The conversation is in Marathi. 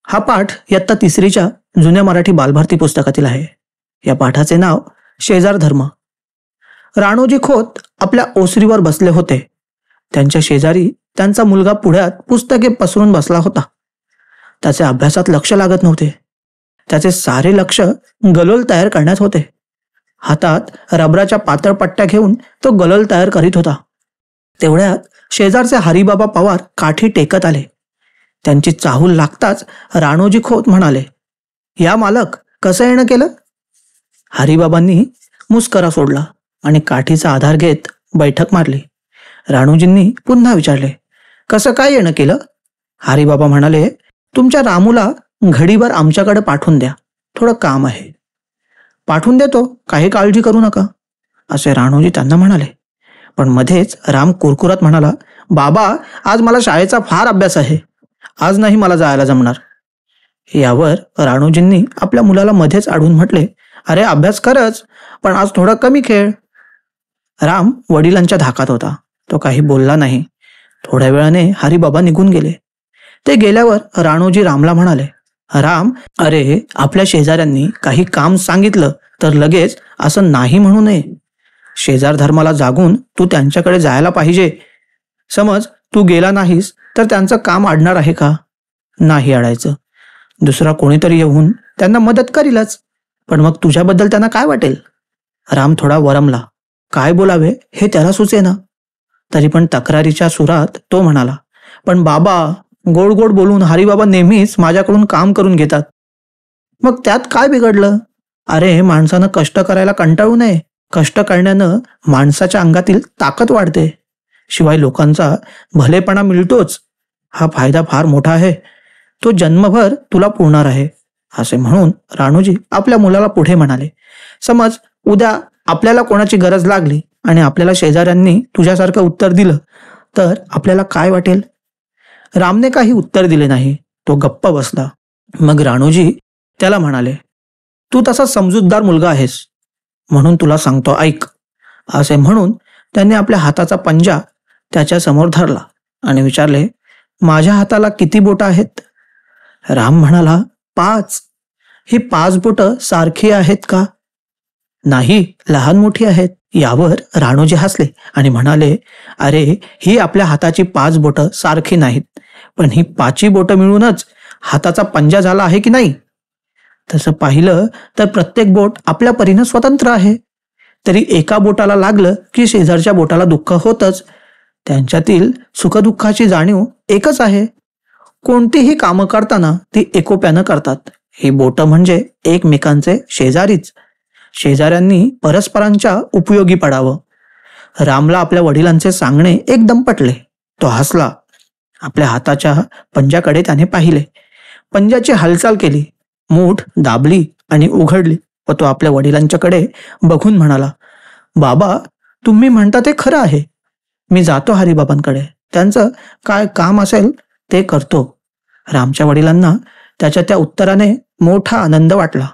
हा पाठ इयत्ता तिसरीच्या जुन्या मराठी बालभारती पुस्तकातील आहे. या पाठाचे नाव शेजार धर्म. राणोजी खोत आपल्या ओसरीवर बसले होते. त्यांच्या शेजारी त्यांचा मुलगा पुढ्यात पुस्तके पसरून बसला होता. त्याचे अभ्यासात लक्ष लागत नव्हते. त्याचे सारे लक्ष गलोल तयार करण्यात होते. हातात रबराच्या पातळ पट्ट्या घेऊन तो गलोल तयार करीत होता. तेवढ्यात शेजारचे हरिबाबा पवार काठी टेकत आले. त्यांची चाहूल लागताच राणोजी खोत म्हणाले, या मालक, कसं येणं केलं? हरिबाबांनी मुस्करा सोडला आणि काठीचा आधार घेत बैठक मारली. राणोजींनी पुन्हा विचारले, कसं काय येणं केलं? हरिबाबा म्हणाले, तुमच्या रामूला घडीभर आमच्याकडे पाठवून द्या, थोडं काम आहे. पाठवून देतो, काही काळजी करू नका, असे राणोजी त्यांना म्हणाले. पण मध्येच राम कुरकुरात म्हणाला, बाबा, आज मला शाळेचा फार अभ्यास आहे, आज नाही मला जायला जमणार. यावर राणोजींनी आपल्या मुलाला मध्येच अडवून म्हटले, अरे अभ्यास करच, पण आज थोडा कमी खेळ. राम वडिलांच्या धाकात होता. तो काही बोलला नाही. थोड्या वेळाने हरिबाबा निघून गेले. ते गेल्यावर राणोजी रामला म्हणाले, राम, अरे आपल्या शेजाऱ्यांनी काही काम सांगितलं तर लगेच असं नाही म्हणू नये. शेजार धर्माला जागून तू त्यांच्याकडे जायला पाहिजे. समज तू गेला नाहीस तर त्यांचं काम अडणार आहे का? नाही अडायचं. दुसरा कोणीतरी येऊन त्यांना मदत करीलच, पण मग तुझ्याबद्दल त्यांना काय वाटेल? राम थोडा वरमला. काय बोलावे हे त्याला सुचेना. तरी पण तक्रारीच्या सुरात तो म्हणाला, पण बाबा, गोड गोड बोलून हरिबाबा नेहमीच माझ्याकडून काम करून घेतात. मग त्यात काय बिघडलं? अरे माणसानं कष्ट करायला कंटाळू नये. कष्ट करण्यानं माणसाच्या अंगातील ताकद वाढते. शिवाय लोकांचा भलेपणा मिळतोच. हा फायदा फार मोठा आहे. तो जन्मभर तुला पुरणार आहे. असे म्हणून राणोजी आपल्या मुलाला पुढे म्हणाले, समज उद्या आपल्याला कोणाची गरज लागली आणि आपल्याला शेजाऱ्यांनी तुझ्यासारखं उत्तर दिलं तर आपल्याला काय वाटेल? रामने काही उत्तर दिले नाही. तो गप्प बसला. मग राणोजी त्याला म्हणाले, तू तसा समजूतदार मुलगा आहेस म्हणून तुला सांगतो, ऐक. असे म्हणून त्यांनी आपल्या हाताचा पंजा त्याच्या समोर धरला आणि विचारले, माझ्या हाताला किती बोटं आहेत? राम म्हणाला, 5. ही 5 बोटं सारखी आहेत का? नाही, लहान मोठी आहेत. यावर राणोजी हसले आणि म्हणाले, अरे ही आपल्या हाताची 5 बोटं सारखी नाहीत, पण ही 5ही बोटं मिळूनच हाताचा पंजा झाला आहे की नाही? तसं पाहिलं तर प्रत्येक बोट आपल्या परीनं स्वतंत्र आहे. तरी एका बोटाला लागलं की शेजारच्या बोटाला दुःख होतच. त्यांच्यातील सुखदुःखाची जाणीव एकच आहे. कोणतीही कामं करताना ती एकोप्यानं करतात. ही बोटं म्हणजे एकमेकांचे शेजारीच. शेजाऱ्यांनी परस्परांच्या उपयोगी पडावं. रामला आपल्या वडिलांचे सांगणे एकदम पटले. तो हसला. आपल्या हाताच्या पंजाकडे त्याने पाहिले. पंजाची हालचाल केली. मूठ दाबली आणि उघडली व तो आपल्या वडिलांच्याकडे बघून म्हणाला, बाबा, तुम्ही म्हणता ते खरं आहे. मी जातो हरिबाबांकडे. त्यांचं काय काम असेल ते करतो. रामच्या वडिलांना त्याच्या त्या उत्तराने मोठा आनंद वाटला.